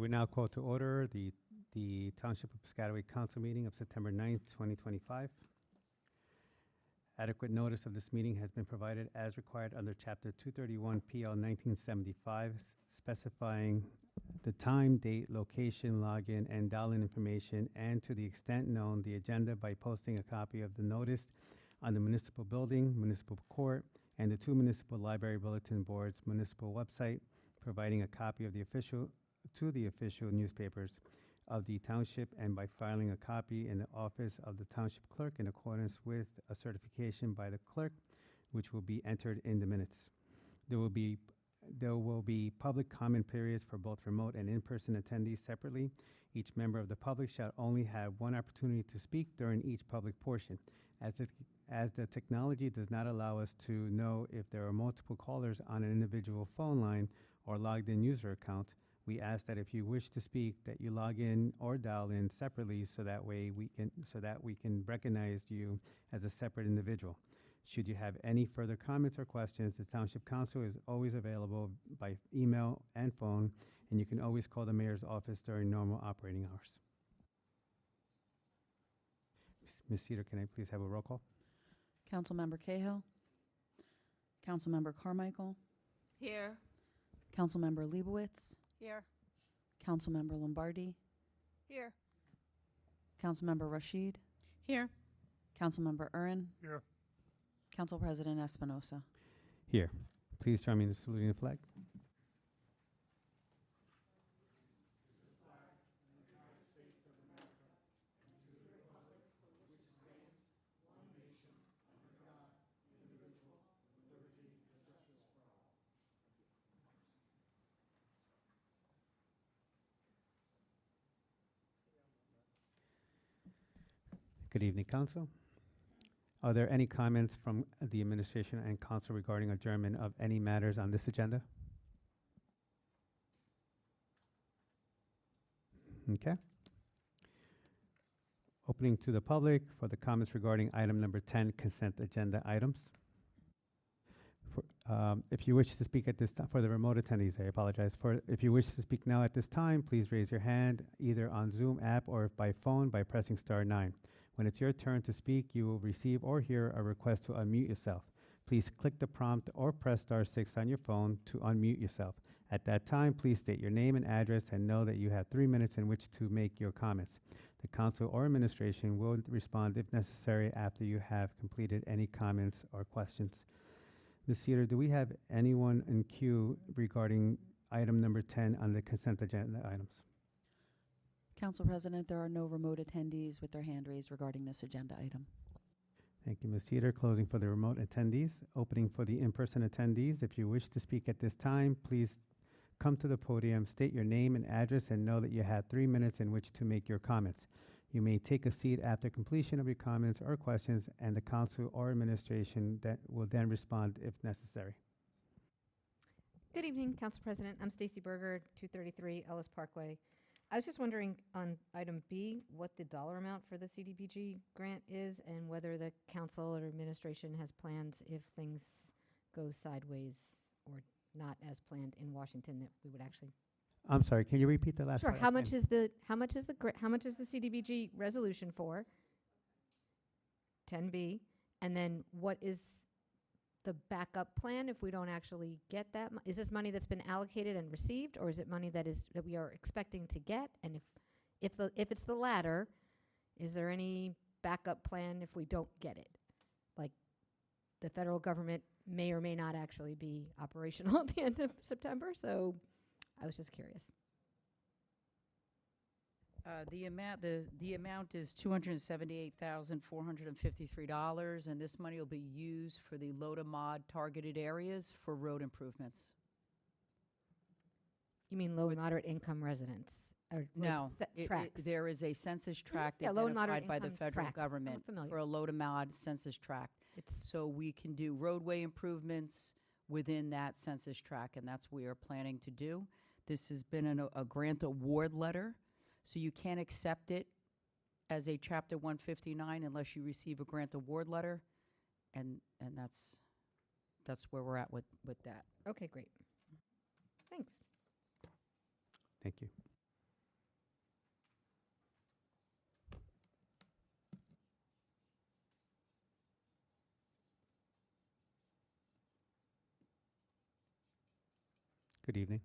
We now call to order the Township of Piscataway Council meeting of September 9th, 2025. Adequate notice of this meeting has been provided as required under Chapter 231 PL 1975, specifying the time, date, location, login, and dial-in information, and to the extent known, the agenda by posting a copy of the notice on the municipal building, municipal court, and the two municipal library bulletin boards municipal website, providing a copy of the official newspapers of the township, and by filing a copy in the office of the township clerk in accordance with a certification by the clerk, which will be entered in the minutes. There will be public comment periods for both remote and in-person attendees separately. Each member of the public shall only have one opportunity to speak during each public portion. As the technology does not allow us to know if there are multiple callers on an individual phone line or logged-in user account, we ask that if you wish to speak, that you log in or dial in separately so that we can recognize you as a separate individual. Should you have any further comments or questions, the Township Council is always available by email and phone, and you can always call the mayor's office during normal operating hours. Ms. Cedar, can I please have a roll call? Councilmember Cahill. Councilmember Carmichael. Here. Councilmember Leibowitz. Here. Councilmember Lombardi. Here. Councilmember Rashid. Here. Councilmember Urin. Here. Council President Espinosa. Here. Please join me in saluting the flag. Good evening, Council. Are there any comments from the administration and Council regarding adjournment of any matters on this agenda? Okay. Opening to the public for the comments regarding item number 10, consent agenda items. If you wish to speak at this time, for the remote attendees, I apologize. If you wish to speak now at this time, please raise your hand either on Zoom app or by phone by pressing *9. When it's your turn to speak, you will receive or hear a request to unmute yourself. Please click the prompt or press *6 on your phone to unmute yourself. At that time, please state your name and address and know that you have 3 minutes in which to make your comments. The Council or administration will respond if necessary after you have completed any comments or questions. Ms. Cedar, do we have anyone in queue regarding item number 10 on the consent agenda items? Council President, there are no remote attendees with their hand raised regarding this agenda item. Thank you, Ms. Cedar. Closing for the remote attendees. Opening for the in-person attendees. If you wish to speak at this time, please come to the podium, state your name and address, and know that you have 3 minutes in which to make your comments. You may take a seat after completion of your comments or questions, and the Council or administration that will then respond if necessary. Good evening, Council President. I'm Stacy Berger, 233 Ellis Parkway. I was just wondering on item B, what the dollar amount for the CDBG grant is and whether the Council or administration has plans if things go sideways or not as planned in Washington that we would actually. I'm sorry, can you repeat the last Sure. part? How much is the CDBG resolution for? 10B, and then what is the backup plan if we don't actually get that? Is this money that's been allocated and received, or is it money that we are expecting to get? And if it's the latter, is there any backup plan if we don't get it? Like the federal government may or may not actually be operational at the end of September, so I was just curious. The amount is $278,453, and this money will be used for the low-to-mod targeted areas for road improvements. You mean low and moderate income residents? Or No, tracts? there is a census tract Yeah, low and moderate identified by the income federal tracts. I'm government familiar. for a low-to-mod census tract. So we can do roadway improvements within that census tract, and that's what we are planning to do. This has been a grant award letter, so you can't accept it as a Chapter 159 unless you receive a grant award letter, and that's where we're at with that. Okay, great. Thanks. Thank you. Good evening.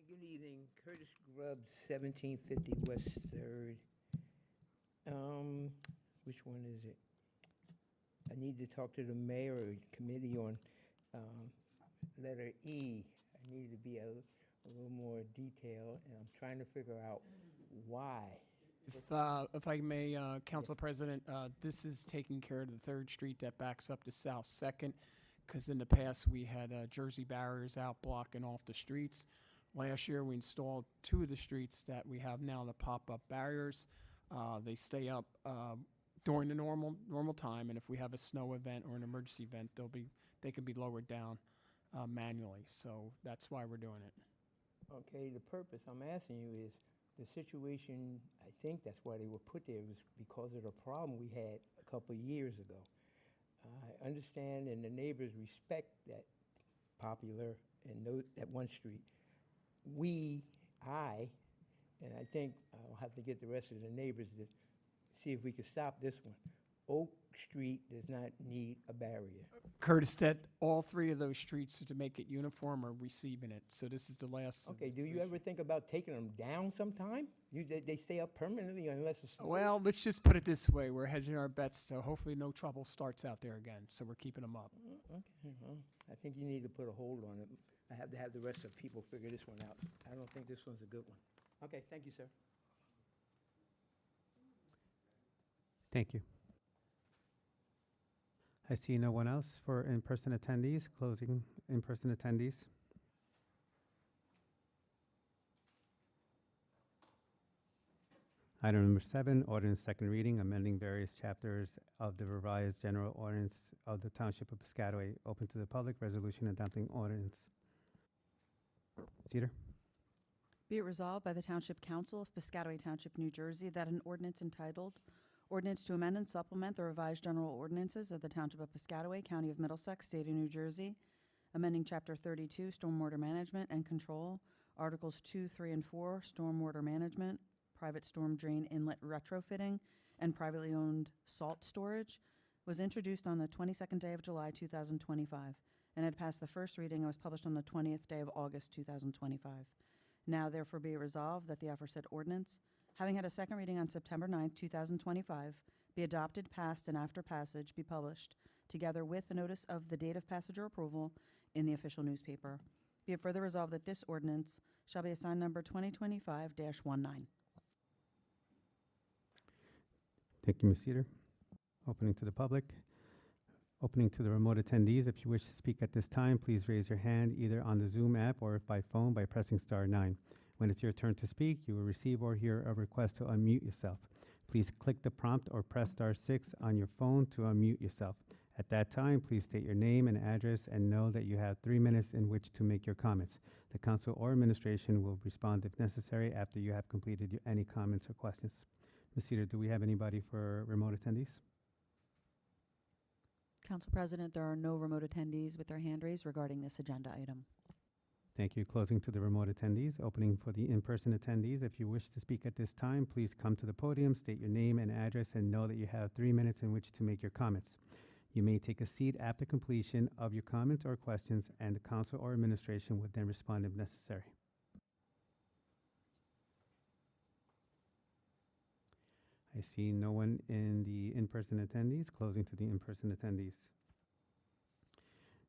Good evening, Curtis Grubbs, 1750 West 3rd. Which one is it? I need to talk to the mayor or committee on letter E. I need to be a little more detailed, and I'm trying to figure out why. If I may, Council President, this is taking care of the 3rd Street that backs up to South 2nd, because in the past, we had Jersey barriers out blocking off the streets. Last year, we installed 2 of the streets that we have now, the pop-up barriers. They stay up during the normal time, and if we have a snow event or an emergency event, they can be lowered down manually. So that's why we're doing it. Okay, the purpose I'm asking you is, the situation, I think that's why they were put there, was because of the problem we had a couple of years ago. I understand, and the neighbors respect that popular and that one street. And I think I'll have to get the rest of the neighbors to see if we can stop this one. Oak Street does not need a barrier. Curtis, that all 3 of those streets, to make it uniform, are receiving it. So this is the last. of Okay, the do you 3 ever think about taking them down sometime? They stay up permanently unless it's. Well, let's just put it this way. We're hedging our bets, so hopefully no trouble starts out there again. So we're keeping them up. Okay, well, I think you need to put a hold on it. I have to have the rest of people figure this one out. I don't think this one's a good one. Okay, thank you, sir. Thank you. I see no one else for in-person attendees. Closing in-person attendees. Item number 7, ordinance second reading, amending various chapters of the revised general ordinance of the Township of Piscataway. Open to the public. Resolution adopting ordinance. Cedar? Be it resolved by the Township Council of Piscataway Township, New Jersey, that an ordinance entitled Ordinance to Amend and Supplement the Revised General Ordinances of the Township of Piscataway, County of Middlesex, State of New Jersey, amending Chapter 32, Stormwater Management and Control, Articles 2, 3, and 4, Stormwater Management, Private Storm Drain Inlet Retrofitting, and Privately Owned Salt Storage, was introduced on the 22nd day of July, 2025, and had passed the first reading and was published on the 20th day of August, 2025. Now therefore be it resolved that the aforesaid ordinance, having had a second reading on September 9th, 2025, be adopted, passed, and after passage be published, together with the notice of the date of passage or approval in the official newspaper. Be it further resolved that this ordinance shall be assigned number 2025-19. Thank you, Ms. Cedar. Opening to the public. Opening to the remote attendees. If you wish to speak at this time, please raise your hand either on the Zoom app or by phone by pressing *9. When it's your turn to speak, you will receive or hear a request to unmute yourself. Please click the prompt or press *6 on your phone to unmute yourself. At that time, please state your name and address and know that you have 3 minutes in which to make your comments. The council or administration will respond if necessary after you have completed any comments or questions. Ms. Cedar, do we have anybody for remote attendees? Council President, there are no remote attendees with their hand raised regarding this agenda item. Thank you. Closing to the remote attendees. Opening for the in-person attendees. If you wish to speak at this time, please come to the podium, state your name and address, and know that you have 3 minutes in which to make your comments. You may take a seat after completion of your comments or questions, and the council or administration would then respond if necessary. I see no one in the in-person attendees. Closing to the in-person attendees.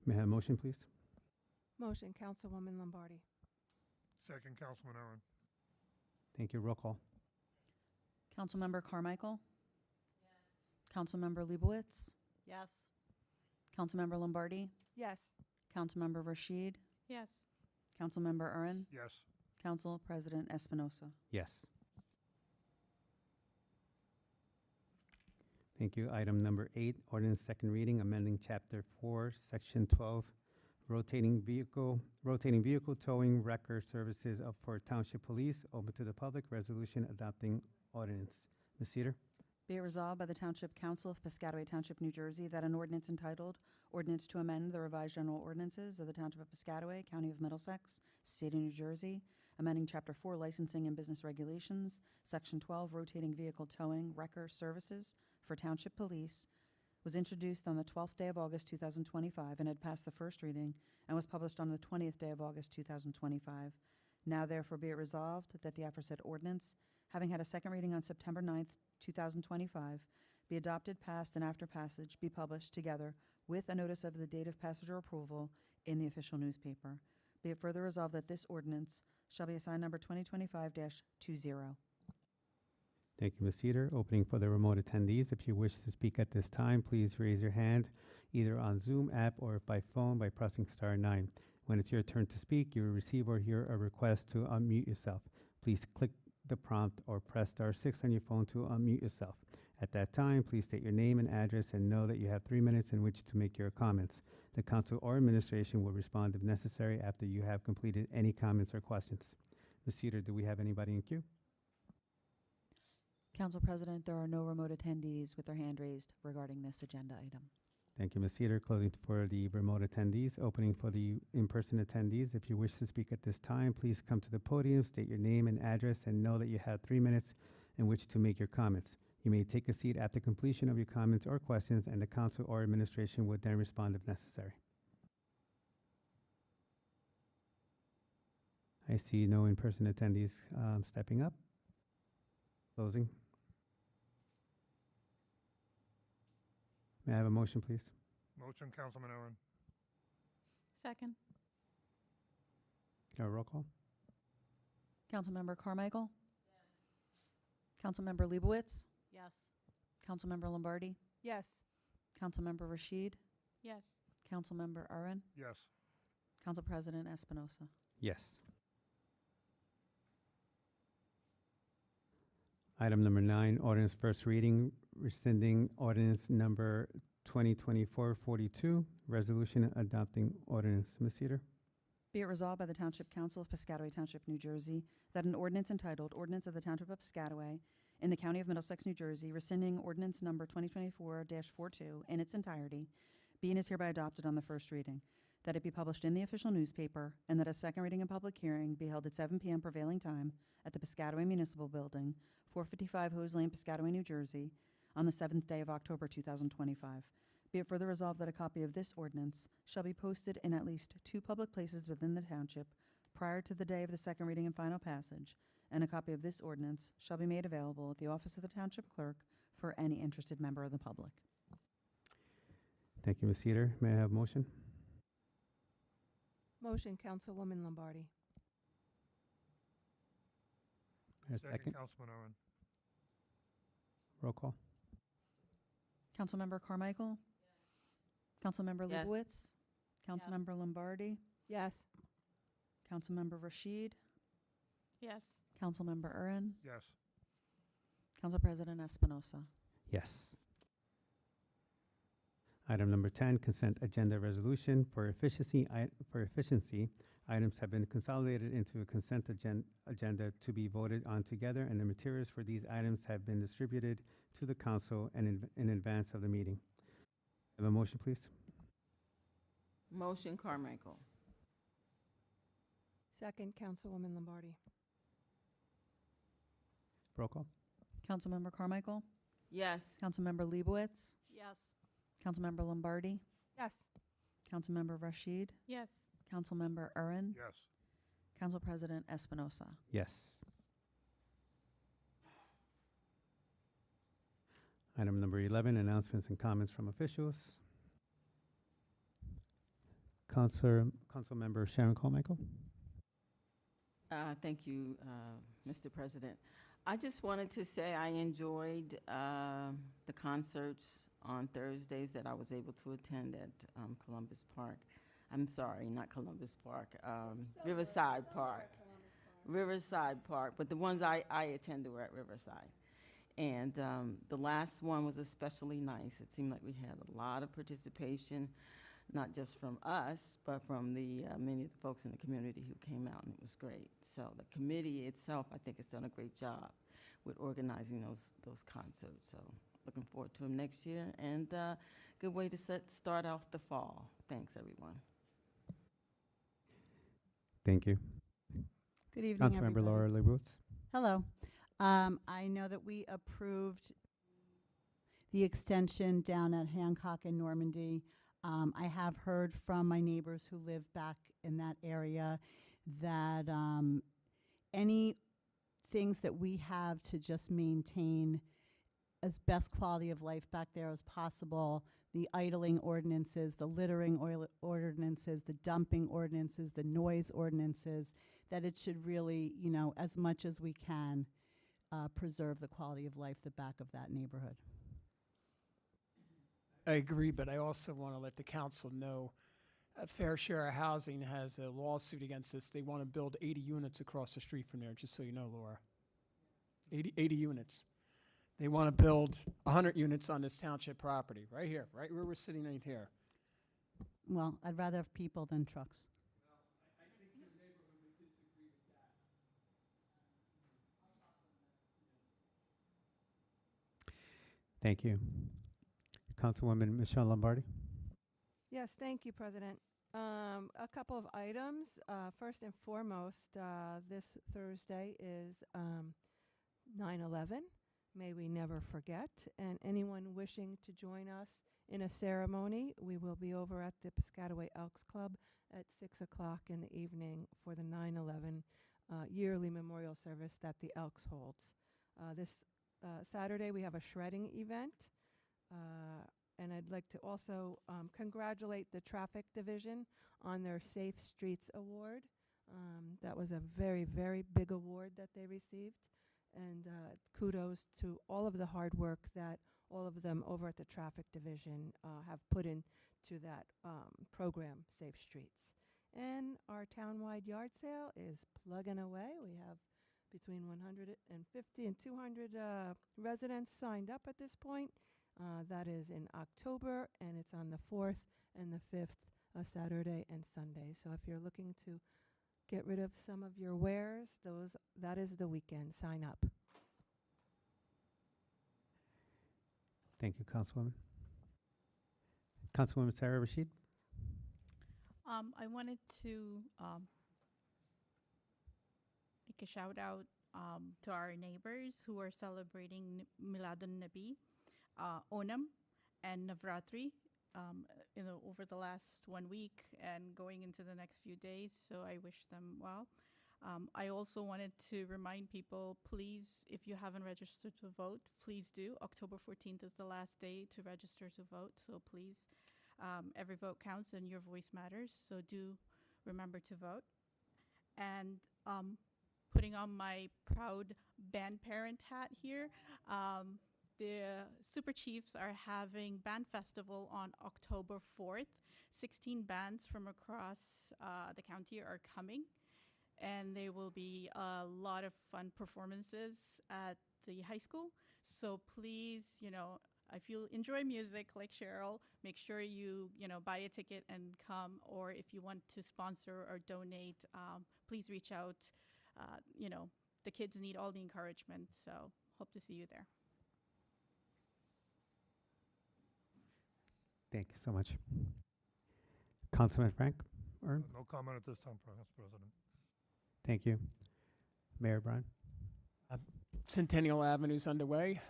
May I have a motion, please? Motion, Councilwoman Lombardi. Second, Councilman Owen. Thank you. Roll call. Councilmember Carmichael? Yes. Councilmember Leibowitz? Yes. Councilmember Lombardi? Yes. Councilmember Rashid? Yes. Councilmember Urin? Yes. Council President Espinosa. Yes. Thank you. Item number 8, ordinance second reading, amending Chapter 4, Section 12, rotating vehicle towing wrecker services up for Township Police. Open to the public. Resolution adopting ordinance. Ms. Cedar? Be it resolved by the Township Council of Piscataway Township, New Jersey, that an ordinance entitled Ordinance to Amend the Revised General Ordinances of the Township of Piscataway, County of Middlesex, State of New Jersey, amending Chapter 4 Licensing and Business Regulations, Section 12 Rotating Vehicle Towing Wrecker Services for Township Police, was introduced on the 12th day of August 2025 and had passed the first reading and was published on the 20th day of August 2025. Now therefore be it resolved that the aforesaid ordinance, having had a second reading on September 9th, 2025, be adopted, passed, and after passage be published together with a notice of the date of passage or approval in the official newspaper. Be it further resolved that this ordinance shall be assigned number 2025-20. Thank you, Ms. Cedar. Opening for the remote attendees. If you wish to speak at this time, please raise your hand either on Zoom app or by phone by pressing *9. When it's your turn to speak, you will receive or hear a request to unmute yourself. Please click the prompt or press *6 on your phone to unmute yourself. At that time, please state your name and address and know that you have 3 minutes in which to make your comments. The council or administration will respond if necessary after you have completed any comments or questions. Ms. Cedar, do we have anybody in queue? Council President, there are no remote attendees with their hand raised regarding this agenda item. Thank you, Ms. Cedar. Closing for the remote attendees. Opening for the in-person attendees. If you wish to speak at this time, please come to the podium, state your name and address, and know that you have 3 minutes in which to make your comments. You may take a seat after completion of your comments or questions, and the council or administration would then respond if necessary. I see no in-person attendees stepping up. Closing. May I have a motion, please? Motion, Councilman Owen. Second. Can I have a roll call? Councilmember Carmichael? Councilmember Leibowitz? Yes. Councilmember Lombardi? Yes. Councilmember Rashid? Yes. Councilmember Aaron? Yes. Council President Espinosa? Yes. Item number 9, ordinance first reading, rescinding ordinance number 2024-42, resolution adopting ordinance. Ms. Cedar? Be it resolved by the Township Council of Piscataway Township, New Jersey, that an ordinance entitled Ordinance of the Township of Piscataway in the County of Middlesex, New Jersey, rescinding ordinance number 2024-42 in its entirety, be and is hereby adopted on the first reading, that it be published in the official newspaper, and that a second reading and public hearing be held at 7 p.m. prevailing time at the Piscataway Municipal Building, 455 Hose Lane, Piscataway, New Jersey, on the 7th day of October 2025. Be it further resolved that a copy of this ordinance shall be posted in at least 2 public places within the township prior to the day of the second reading and final passage, and a copy of this ordinance shall be made available at the office of the township clerk for any interested member of the public. Thank you, Ms. Cedar. May I have a motion? Motion, Councilwoman Lombardi. There's a second. Councilman Owen. Roll call. Councilmember Carmichael? Councilmember Yes. Leibowitz? Councilmember Lombardi? Yes. Councilmember Rashid? Yes. Councilmember Aaron? Yes. Council President Espinosa? Yes. Item number 10, consent agenda resolution. For efficiency, items have been consolidated into a consent agenda to be voted on together, and the materials for these items have been distributed to the council and in advance of the meeting. Have a motion, please? Motion Carmichael. Second, Councilwoman Lombardi. Roll call. Councilmember Carmichael? Yes. Councilmember Leibowitz? Yes. Councilmember Lombardi? Yes. Councilmember Rashid? Yes. Councilmember Aaron? Yes. Council President Espinosa? Yes. Item number 11, announcements and comments from officials. Councilmember Sharon Carmichael. Thank you, Mr. President. I just wanted to say I enjoyed the concerts on Thursdays that I was able to attend at Columbus Park. I'm sorry, not Columbus Park, Riverside Park. Riverside Park, but the ones I attended were at Riverside. And the last one was especially nice. It seemed like we had a lot of participation, not just from us, but from the many of the folks in the community who came out, and it was great. So the committee itself, I think, has done a great job with organizing those concerts. So looking forward to them next year, and good way to start off the fall. Thanks, everyone. Thank you. Good evening, Councilmember everybody. Laura Leibowitz. Hello. I know that we approved the extension down at Hancock and Normandy. I have heard from my neighbors who live back in that area that any things that we have to just maintain as best quality of life back there as possible, the idling ordinances, the littering ordinances, the dumping ordinances, the noise ordinances, that it should really, you know, as much as we can, preserve the quality of life the back of that neighborhood. I agree, but I also want to let the council know Fair Share of Housing has a lawsuit against us. They want to build 80 units across the street from there, just so you know, Laura. 80 units. They want to build 100 units on this township property, right here, right where we're sitting right here. Well, I'd rather have people than trucks. Thank you. Councilwoman Michelle Lombardi. Yes, thank you, President. A couple of items. First and foremost, this Thursday is 9/11. May we never forget. And anyone wishing to join us in a ceremony, we will be over at the Piscataway Elks Club at 6 o'clock in the evening for the 9/11 yearly memorial service that the Elks holds. This Saturday, we have a shredding event. And I'd like to also congratulate the Traffic Division on their Safe Streets Award. That was a very, very big award that they received. And kudos to all of the hard work that all of them over at the Traffic Division have put into that program, Safe Streets. And our townwide yard sale is plugging away. We have between 150 and 200 residents signed up at this point. That is in October, and it's on the 4th and the 5th, Saturday and Sunday. So if you're looking to get rid of some of your wares, that is the weekend. Sign up. Thank you, Councilwoman. Councilwoman Sarah Rashid. I wanted to make a shout out to our neighbors who are celebrating Miladun Nabi, Onam, and Navratri over the last 1 week and going into the next few days. So I wish them well. I also wanted to remind people, please, if you haven't registered to vote, please do. October 14th is the last day to register to vote. So please, every vote counts and your voice matters. So do remember to vote. And putting on my proud band parent hat here, the Super Chiefs are having Band Festival on October 4th. 16 bands from across the county are coming, and there will be a lot of fun performances at the high school. So please, if you enjoy music like Cheryl, make sure you, buy a ticket and come, or if you want to sponsor or donate, please reach out. The kids need all the encouragement, so hope to see you there. Thank you so much. Councilman Frank. No comment at this time, Mr. President. Thank you. Mayor Brian. Centennial Avenue's underway.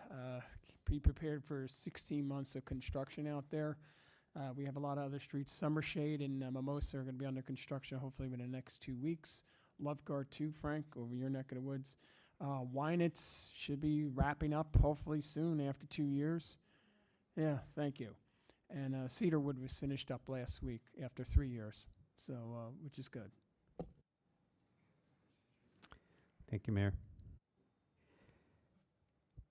Be prepared for 16 months of construction out there. We have a lot of other streets. Summershade and Mimosa are going to be under construction hopefully within the next 2 weeks. Loveguard too, Frank, over your neck of the woods. Wynitz should be wrapping up hopefully soon after 2 years. Yeah, thank you. And Cedarwood was finished up last week after 3 years, so which is good. Thank you, Mayor.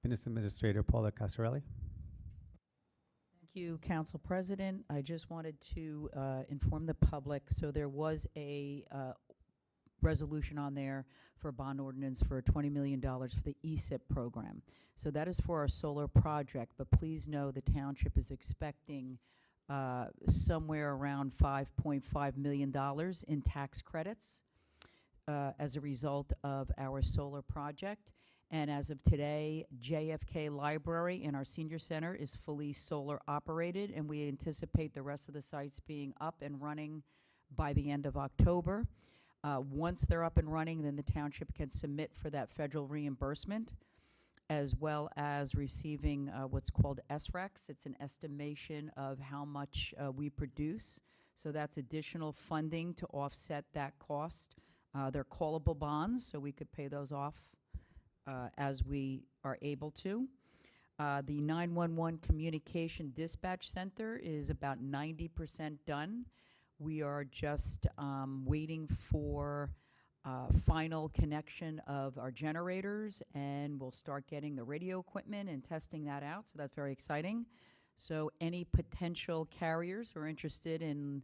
Business Administrator Paula Casarelli. Thank you, Council President. I just wanted to inform the public. So there was a resolution on there for a bond ordinance for $20 million for the ESIP program. So that is for our solar project, but please know the township is expecting somewhere around $5.5 million in tax credits as a result of our solar project. And as of today, JFK Library in our senior center is fully solar operated, and we anticipate the rest of the sites being up and running by the end of October. Once they're up and running, then the township can submit for that federal reimbursement. as well as receiving what's called SREX. It's an estimation of how much we produce. So that's additional funding to offset that cost. They're callable bonds, so we could pay those off as we are able to. The 911 Communication Dispatch Center is about 90% done. We are just waiting for final connection of our generators, and we'll start getting the radio equipment and testing that out, so that's very exciting. So any potential carriers who are interested in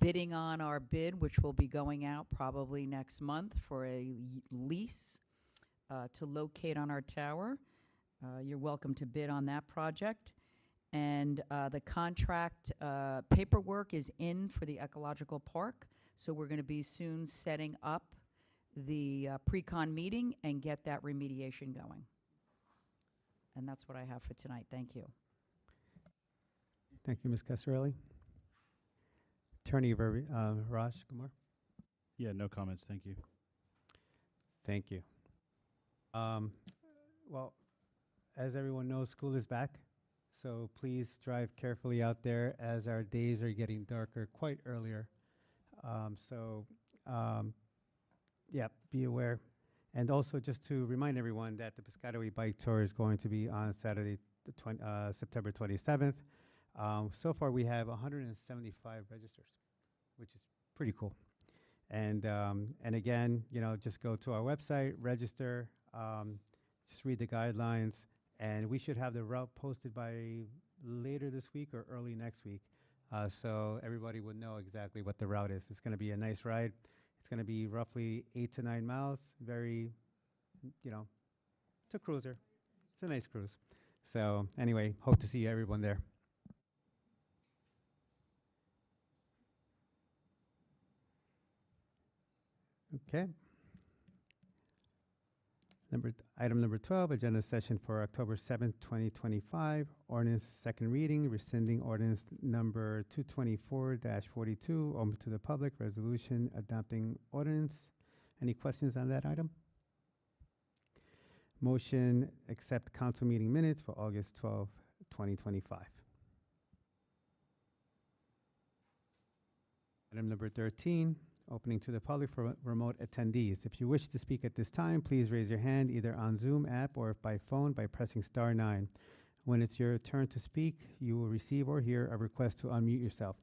bidding on our bid, which will be going out probably next month for a lease to locate on our tower, you're welcome to bid on that project. And the contract paperwork is in for the ecological park, so we're going to be soon setting up the pre-con meeting and get that remediation going. And that's what I have for tonight. Thank you. Thank you, Ms. Casarelli. Attorney Raj Kumar. Yeah, no comments, thank you. Thank you. Well, as everyone knows, school is back, so please drive carefully out there as our days are getting darker quite earlier. Yeah, be aware. And also just to remind everyone that the Piscataway Bike Tour is going to be on Saturday, September 27th. So far, we have 175 registers, which is pretty cool. And again, just go to our website, register, just read the guidelines, and we should have the route posted by later this week or early next week, so everybody would know exactly what the route is. It's going to be a nice ride. It's going to be roughly 8 to 9 miles. Very, it's a cruiser. It's a nice cruise. So anyway, hope to see everyone there. Okay. Item number 12, agenda session for October 7th, 2025. Ordinance second reading, rescinding ordinance number 224-42, open to the public, resolution adopting ordinance. Any questions on that item? Motion, accept council meeting minutes for August 12, 2025. Item number 13, opening to the public for remote attendees. If you wish to speak at this time, please raise your hand either on Zoom app or by phone by pressing *9. When it's your turn to speak, you will receive or hear a request to unmute yourself.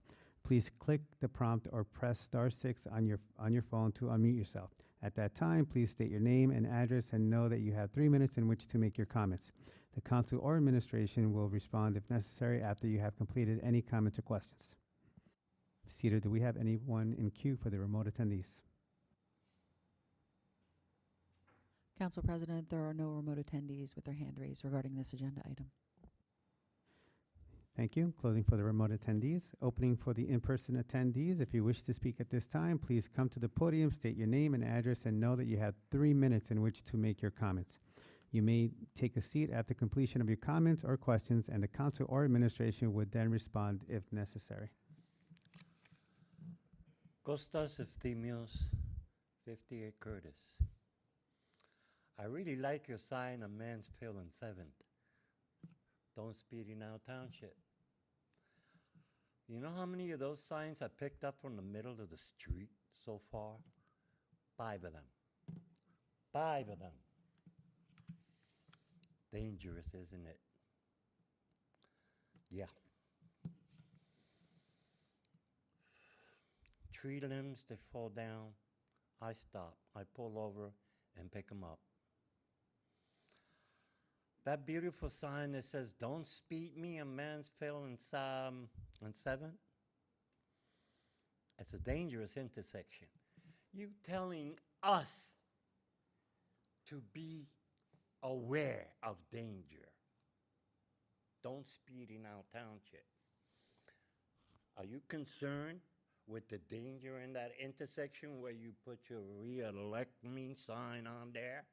Please click the prompt or press *6 on your phone to unmute yourself. At that time, please state your name and address and know that you have 3 minutes in which to make your comments. The council or administration will respond if necessary after you have completed any comments or questions. Cedar, do we have anyone in queue for the remote attendees? Council President, there are no remote attendees with their hand raised regarding this agenda item. Thank you. Closing for the remote attendees. Opening for the in-person attendees. If you wish to speak at this time, please come to the podium, state your name and address, and know that you have 3 minutes in which to make your comments. You may take a seat after completion of your comments or questions, and the council or administration would then respond if necessary. Costas Efthymios, 58 Curtis. I really like your sign on Mansfield and 7th. Don't speed in our township. You know how many of those signs I picked up from the middle of the street so far? 5 of them. 5 of them. Dangerous, isn't it? Yeah. Tree limbs that fall down, I stop. I pull over and pick them up. That beautiful sign that says, "Don't speed me" on Mansfield and 7th, it's a dangerous intersection. You telling us to be aware of danger. Don't speed in our township. Are you concerned with the danger in that intersection where you put your "Re-elect me" sign on there?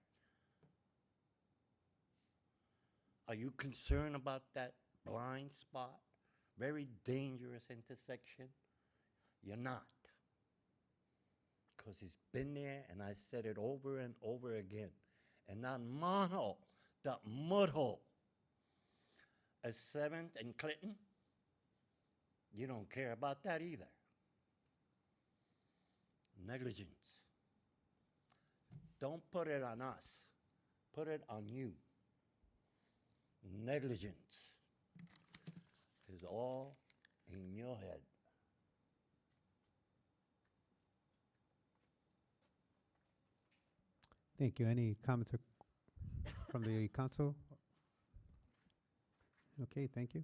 Are you concerned about that blind spot? Very dangerous intersection? You're not. Because it's been there, and I said it over and over again. And not mono the mud hole. At 7th and Clinton, you don't care about that either. Negligence. Don't put it on us. Put it on you. Negligence is all in your head. Thank you. Any comments from the council? Okay, thank you.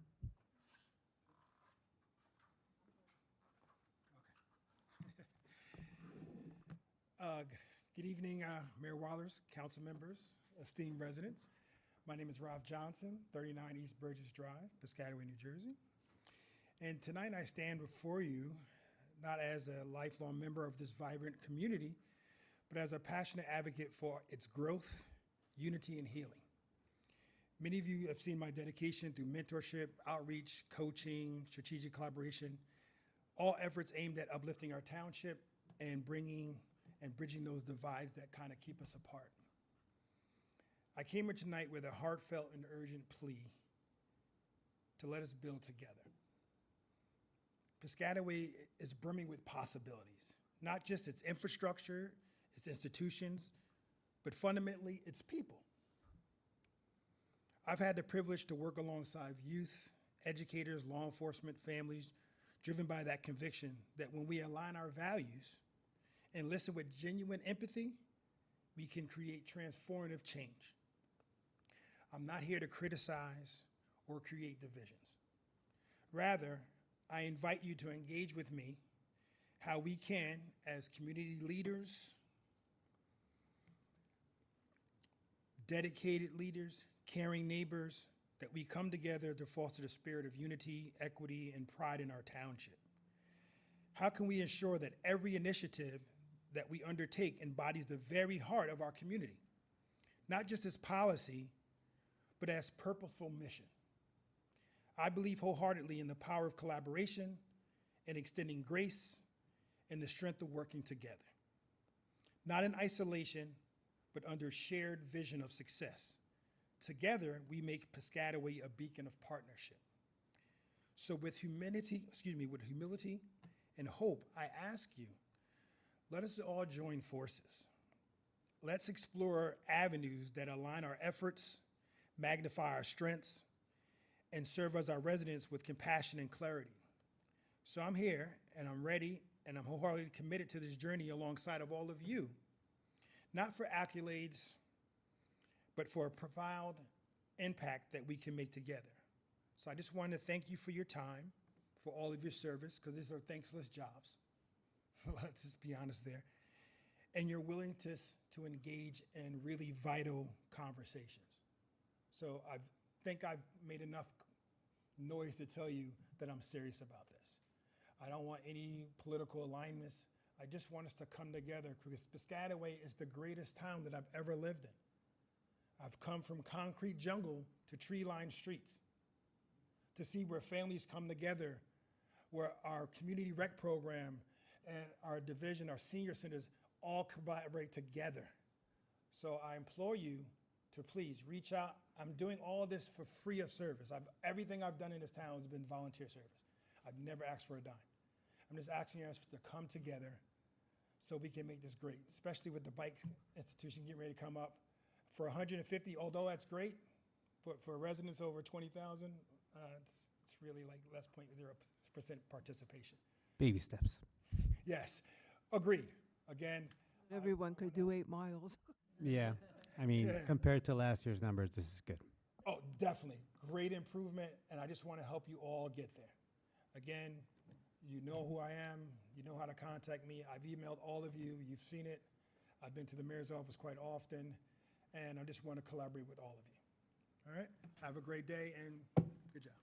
Good evening, Mayor Wallers, council members, esteemed residents. My name is Ralph Johnson, 39 East Burgess Drive, Piscataway, New Jersey. And tonight I stand before you not as a lifelong member of this vibrant community, but as a passionate advocate for its growth, unity, and healing. Many of you have seen my dedication through mentorship, outreach, coaching, strategic collaboration, all efforts aimed at uplifting our township and bringing and bridging those divides that kind of keep us apart. I came here tonight with a heartfelt and urgent plea to let us build together. Piscataway is brimming with possibilities, not just its infrastructure, its institutions, but fundamentally its people. I've had the privilege to work alongside youth, educators, law enforcement, families, driven by that conviction that when we align our values and listen with genuine empathy, we can create transformative change. I'm not here to criticize or create divisions. Rather, I invite you to engage with me how we can, as community leaders, dedicated leaders, caring neighbors, that we come together to foster the spirit of unity, equity, and pride in our township. How can we ensure that every initiative that we undertake embodies the very heart of our community, not just as policy, but as purposeful mission? I believe wholeheartedly in the power of collaboration and extending grace and the strength of working together. Not in isolation, but under shared vision of success. Together, we make Piscataway a beacon of partnership. So with humility and hope, I ask you, let us all join forces. Let's explore avenues that align our efforts, magnify our strengths, and serve as our residents with compassion and clarity. So I'm here, and I'm ready, and I'm wholeheartedly committed to this journey alongside of all of you, not for accolades, but for a profound impact that we can make together. So I just wanted to thank you for your time, for all of your service, because these are thankless jobs. Let's just be honest there. And your willingness to engage in really vital conversations. So I think I've made enough noise to tell you that I'm serious about this. I don't want any political alignments. I just want us to come together because Piscataway is the greatest town that I've ever lived in. I've come from concrete jungle to tree-lined streets to see where families come together, where our community rec program and our division, our senior centers, all collaborate together. So I implore you to please reach out. I'm doing all of this for free of service. Everything I've done in this town has been volunteer service. I've never asked for a dime. I'm just asking us to come together so we can make this great, especially with the bike institution getting ready to come up. For 150, although that's great, for residents over 20,000, it's really like less 0.0% participation. Baby steps. Yes, agreed. Again, Everyone could do 8 miles. Yeah, I mean, Yeah. compared to last year's numbers, this is good. oh, definitely, great improvement, and I just want to help you all get there. Again, you know who I am, you know how to contact me. I've emailed all of you, you've seen it. I've been to the mayor's office quite often, and I just want to collaborate with all of you. All right, have a great day, and good job.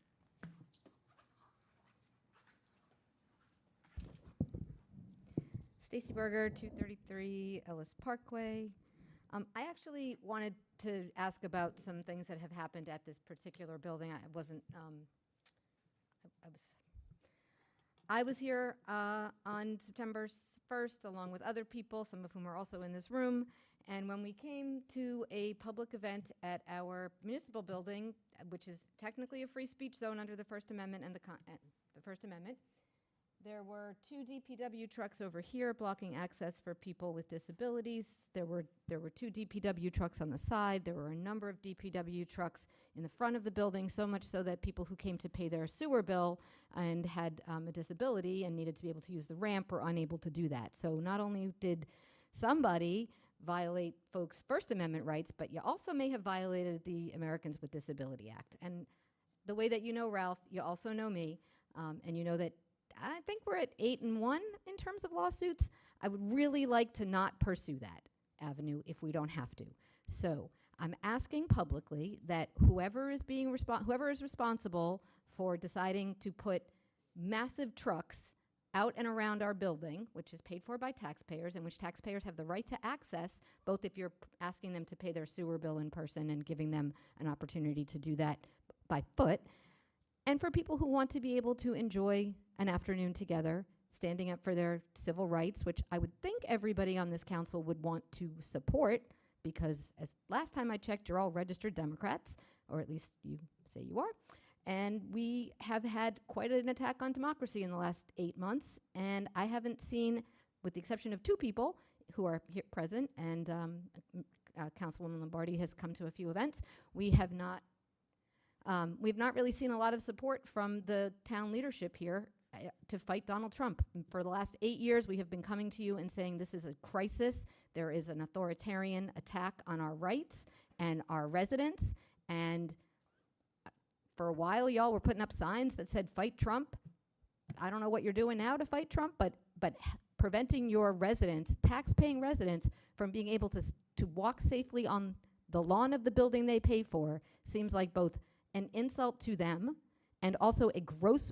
Stacy Berger, 233 Ellis Parkway. I actually wanted to ask about some things that have happened at this particular building. I wasn't, I was here on September 1st, along with other people, some of whom are also in this room. And when we came to a public event at our municipal building, which is technically a free speech zone under the First Amendment and the First Amendment, there were 2 DPW trucks over here blocking access for people with disabilities. There were 2 DPW trucks on the side. There were a number of DPW trucks in the front of the building, so much so that people who came to pay their sewer bill and had a disability and needed to be able to use the ramp were unable to do that. So not only did somebody violate folks' First Amendment rights, but you also may have violated the Americans with Disability Act. And the way that you know Ralph, you also know me, and you know that I think we're at 8-1 in terms of lawsuits. I would really like to not pursue that avenue if we don't have to. So I'm asking publicly that whoever is responsible for deciding to put massive trucks out and around our building, which is paid for by taxpayers and which taxpayers have the right to access, both if you're asking them to pay their sewer bill in person and giving them an opportunity to do that by foot, and for people who want to be able to enjoy an afternoon together, standing up for their civil rights, which I would think everybody on this council would want to support, because as last time I checked, you're all registered Democrats, or at least you say you are. And we have had quite an attack on democracy in the last 8 months, and I haven't seen, with the exception of 2 people who are here present, and Councilwoman Lombardi has come to a few events, we've not really seen a lot of support from the town leadership here to fight Donald Trump. For the last 8 years, we have been coming to you and saying this is a crisis. There is an authoritarian attack on our rights and our residents. And for a while, y'all were putting up signs that said, fight Trump. I don't know what you're doing now to fight Trump, but preventing your residents, tax-paying residents, from being able to walk safely on the lawn of the building they pay for seems like both an insult to them and also a gross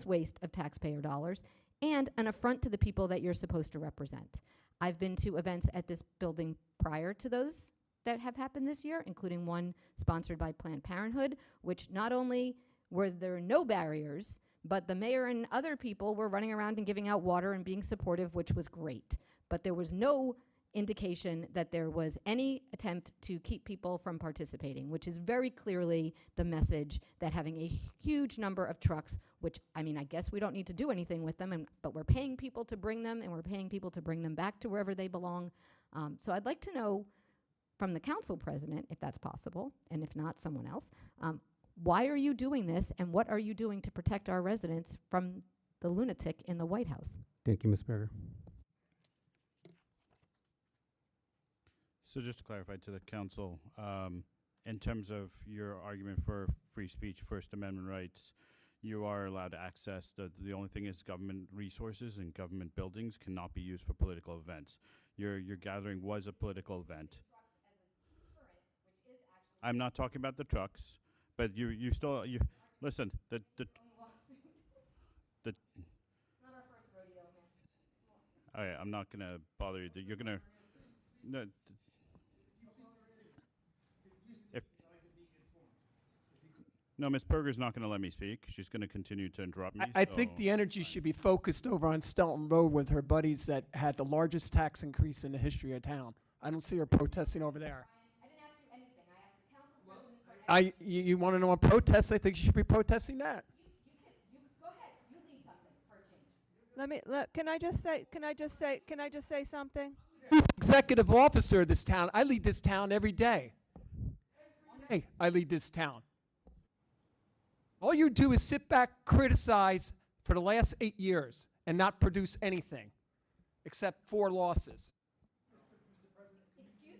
waste of taxpayer dollars and an affront to the people that you're supposed to represent. I've been to events at this building prior to those that have happened this year, including one sponsored by Planned Parenthood, which not only were there no barriers, but the mayor and other people were running around and giving out water and being supportive, which was great. But there was no indication that there was any attempt to keep people from participating, which is very clearly the message that having a huge number of trucks, which, I mean, I guess we don't need to do anything with them, but we're paying people to bring them, and we're paying people to bring them back to wherever they belong. So I'd like to know from the council president, if that's possible, and if not, someone else, why are you doing this, and what are you doing to protect our residents from the lunatic in the White House? Thank you, Ms. Berger. So just to clarify to the council, in terms of your argument for free speech, First Amendment rights, you are allowed to access, the only thing is government resources and government buildings cannot be used for political events. Your gathering was a political event. I'm not talking about the trucks, but you still, listen, the It's not our first rodeo, man. all right, I'm not gonna bother you. You're gonna, no, no, Ms. Berger's not gonna let me speak. She's gonna continue to interrupt me. I think so- the energy should be focused over on Stelton Road with her buddies that had the largest tax increase in the history of town. I don't see her protesting over there. I didn't ask you anything. I asked the council president for You want to know what protests? I think you should be protesting that. you go ahead. You lead something for a change. Can I just say something? Executive officer of this town. I lead this town every day. Hey, I lead this town. All you do is sit back, criticize for the last 8 years, and not produce anything except 4 losses. Excuse me?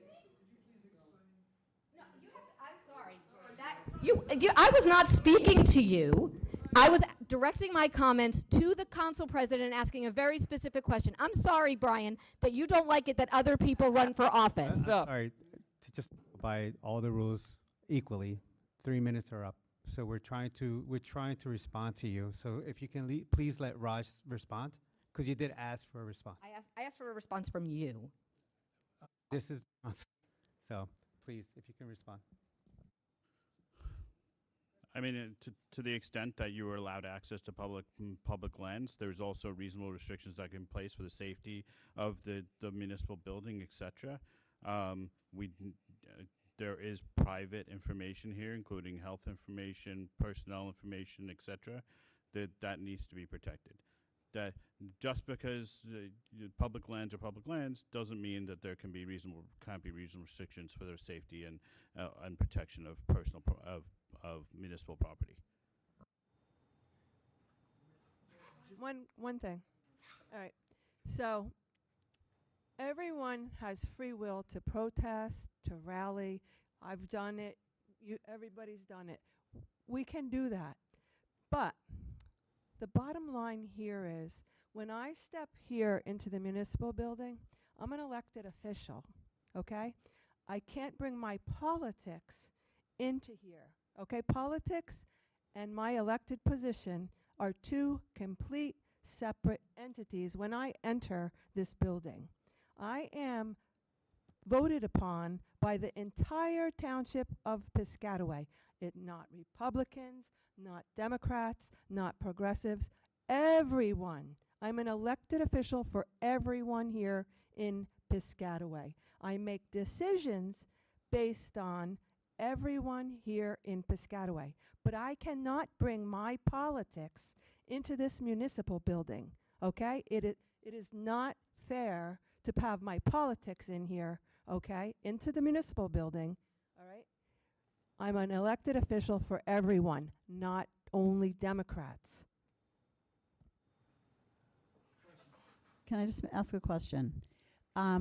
No, you have to, I'm sorry. I was not speaking to you. I was directing my comments to the council president, asking a very specific question. I'm sorry, Brian, that you don't like it that other people run for office. So, All right, to just by all the rules equally, 3 minutes are up. So we're trying to respond to you. So if you can please let Raj respond, because you did ask for a response. I asked for a response from you. This is so. Please, if you can respond. I mean, to the extent that you are allowed access to public lands, there's also reasonable restrictions that are in place for the safety of the municipal building, etc. There is private information here, including health information, personnel information, etc. That needs to be protected. That just because public lands are public lands doesn't mean that there can't be reasonable restrictions for their safety and protection of of municipal property. One thing. All right. So everyone has free will to protest, to rally. I've done it. Everybody's done it. We can do that. But the bottom line here is, when I step here into the municipal building, I'm an elected official, okay? I can't bring my politics into here, okay? Politics and my elected position are two complete separate entities when I enter this building. I am voted upon by the entire township of Piscataway. Not Republicans, not Democrats, not progressives, everyone. I'm an elected official for everyone here in Piscataway. I make decisions based on everyone here in Piscataway. But I cannot bring my politics into this municipal building, okay? It is not fair to have my politics in here, okay, into the municipal building, all right? I'm an elected official for everyone, not only Democrats. Can I just ask a question? I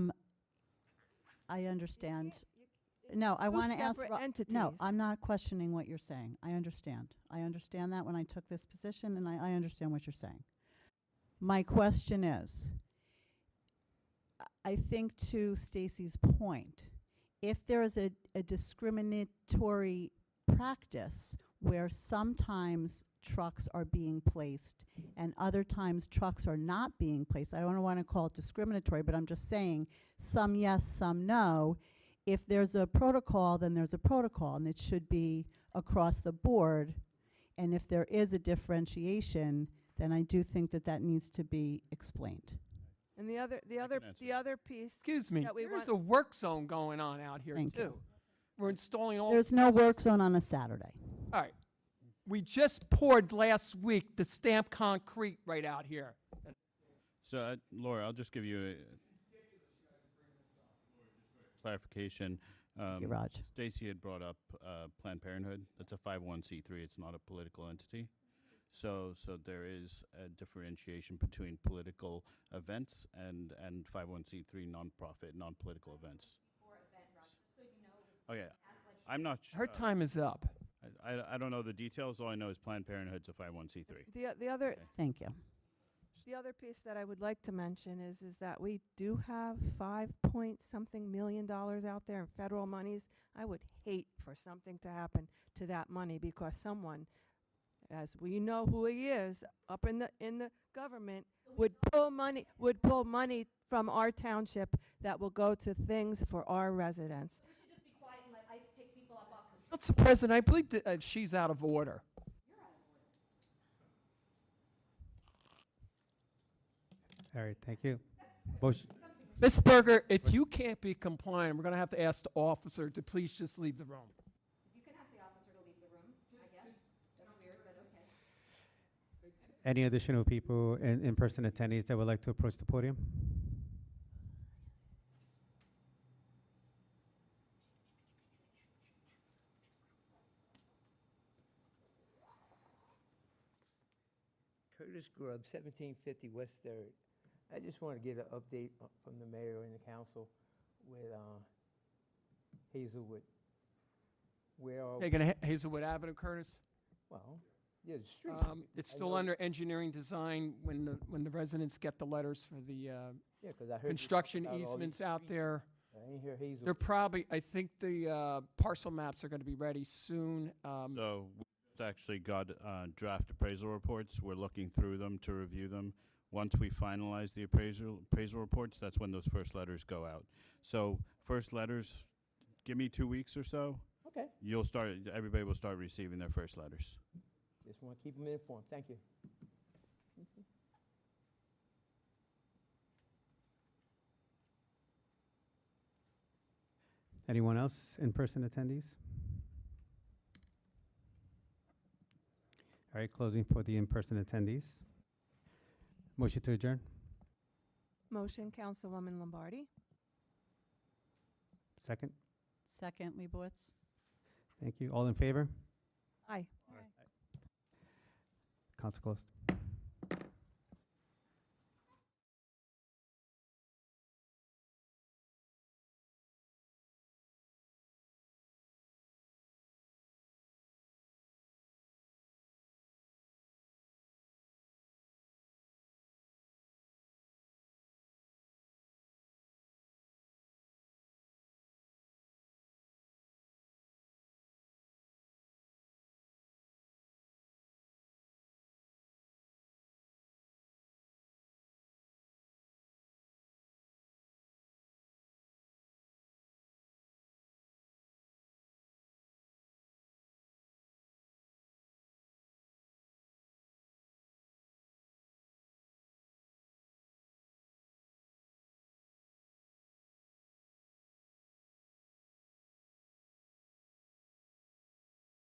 understand. No, I want to ask. No, I'm not questioning what you're saying. I understand. I understand that when I took this position, and I understand what you're saying. My question is, I think to Stacy's point, if there is a discriminatory practice where sometimes trucks are being placed and other times trucks are not being placed, I don't want to call it discriminatory, but I'm just saying some yes, some no. If there's a protocol, then there's a protocol, and it should be across the board. And if there is a differentiation, then I do think that that needs to be explained. And the other piece. Excuse me, that we there's want- a work zone going on out here Thank too. you. We're installing all. There's no work zone on a Saturday. All right. We just poured last week the stamped concrete right out here. So, Laura, I'll just give you a clarification. Thank you, Raj. Stacy had brought up Planned Parenthood. That's a 501c3. It's not a political entity. So there is a differentiation between political events and 501c3 nonprofit, non-political events. Oh, yeah. I'm not Her time is up. I don't know the details. All I know is Planned Parenthood's a 501c3. The other Okay. Thank you. The other piece that I would like to mention is that we do have $5-point-something million out there in federal monies. I would hate for something to happen to that money, because someone, as we know who he is, up in the government, would pull money from our township that will go to things for our residents. Council President, I believe that, she's out of order. All right, thank you. Motion, Ms. Berger, if you can't be compliant, we're going to have to ask the officer to please just leave the room. You can ask the officer to leave the room, I guess. That's weird, but okay. any additional people and in-person attendees that would like to approach the podium? Curtis Grubb, 1750 West 3rd. I just want to get an update from the mayor and the council with Hazelwood. Where are Taking a Hazelwood Avenue, Curtis? well, yeah, the street. It's I still know- under engineering design when the residents get the letters for the Yeah, 'cause I heard you construction talk about all these easements out streets. there. I ain't hear Hazelwood. They're probably, I think the parcel maps are going to be ready soon. So we just actually got draft appraisal reports. We're looking through them to review them. Once we finalize the appraisal reports, that's when those first letters go out. So first letters, give me 2 weeks or so, Okay. Everybody will start receiving their first letters. Just want to keep them informed. Thank you. Anyone else in-person attendees? All right, closing for the in-person attendees. Motion to adjourn. Motion, Councilwoman Lombardi. Second. Second, Leibowitz. Thank you. All in favor? Aye. Council closed.